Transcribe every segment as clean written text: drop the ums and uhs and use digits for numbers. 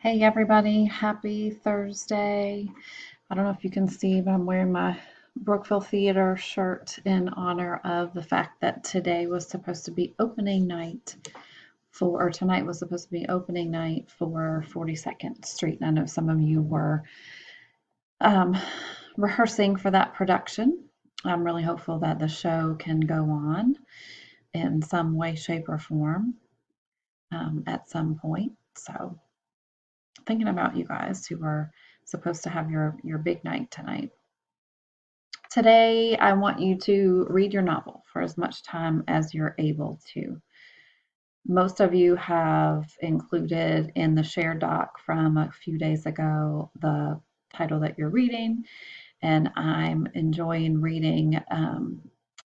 Hey everybody, happy Thursday. I don't know if you can see, but I'm wearing my Brookville Theater shirt in honor of the fact that today was supposed to be opening night or tonight was supposed to be opening night for 42nd Street. And I know some of you were um, rehearsing for that production. I'm really hopeful that the show can go on in some way, shape, or form at some point. So thinking about you guys who are supposed to have your big night tonight. Today, I want you to read your novel for as much time as you're able to. Most of you have included in the shared doc from a few days ago the title that you're reading, and I'm enjoying reading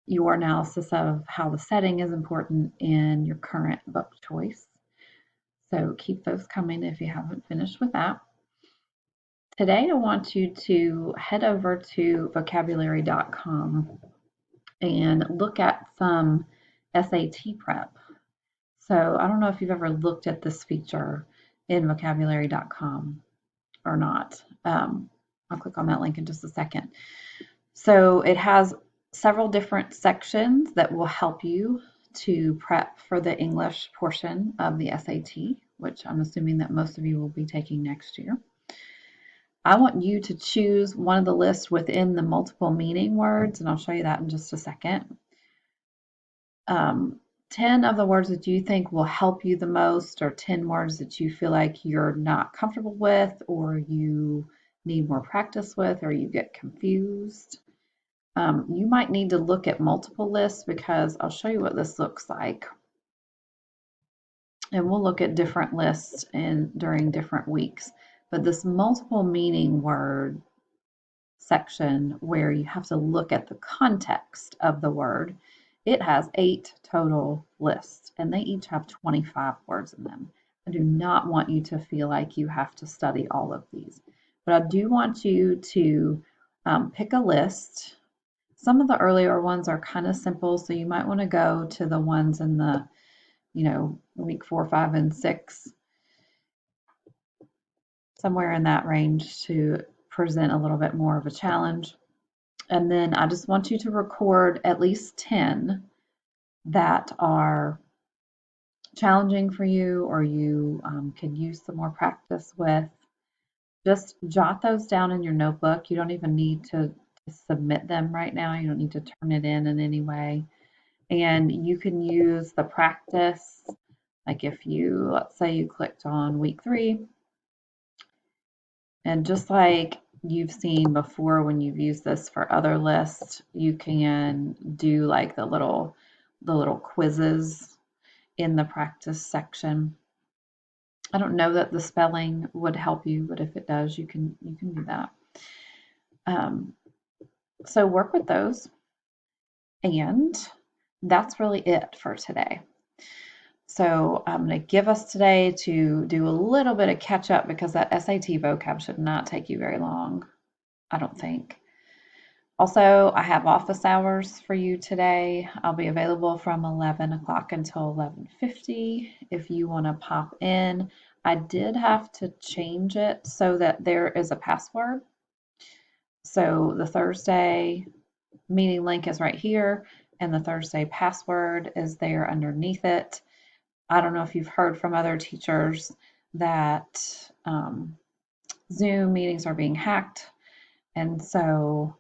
your analysis of how the setting is important in your current book choice. So keep those coming if you haven't finished with that. Today, I want you to head over to vocabulary.com and look at some SAT prep. So, I don't know if you've ever looked at this feature in vocabulary.com or not. I'll click on that link in just a second. So, it has several different sections that will help you to prep for the English portion of the SAT, which I'm assuming that most of you will be taking next year. I want you to choose one of the lists within the multiple meaning words, and I'll show you that in just a second. 10 of the words that you think will help you the most, or 10 words that you feel like you're not comfortable with, or you need more practice with, or you get confused. You might need to look at multiple lists because I'll show you what this looks like. And we'll look at different lists during different weeks. But this multiple meaning word section where you have to look at the context of the word, it has 8 total lists and they each have 25 words in them. I do not want you to feel like you have to study all of these, but I do want you to pick a list. Some of the earlier ones are kind of simple, so you might want to go to the ones in the, week 4, 5, and 6, somewhere in that range to present a little bit more of a challenge. And then I just want you to record at least 10 that are challenging for you or you could use some more practice with. Just jot those down in your notebook. You don't even need to submit them right now. You don't need to turn it in any way. And you can use the practice, like if you, let's say you clicked on week 3, and just like you've seen before when you've used this for other lists, you can do like the little quizzes in the practice section. I don't know that the spelling would help you, but if it does, you can do that. So work with those, and that's really it for today. So I'm going to give us today to do a little bit of catch up because that SAT vocab should not take you very long, I don't think. Also, I have office hours for you today. I'll be available from 11 o'clock until 11:50 if you want to pop in. I did have to change it so that there is a password. So the Thursday meeting link is right here, and the Thursday password is there underneath it. I don't know if you've heard from other teachers that Zoom meetings are being hacked, and so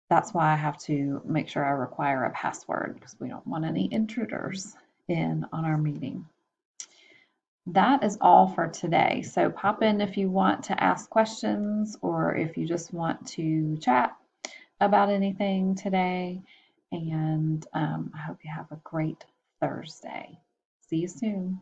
that's why I have to make sure I require a password because we don't want any intruders in on our meeting. That is all for today. So pop in if you want to ask questions or if you just want to chat about anything today. And I hope you have a great Thursday. See you soon.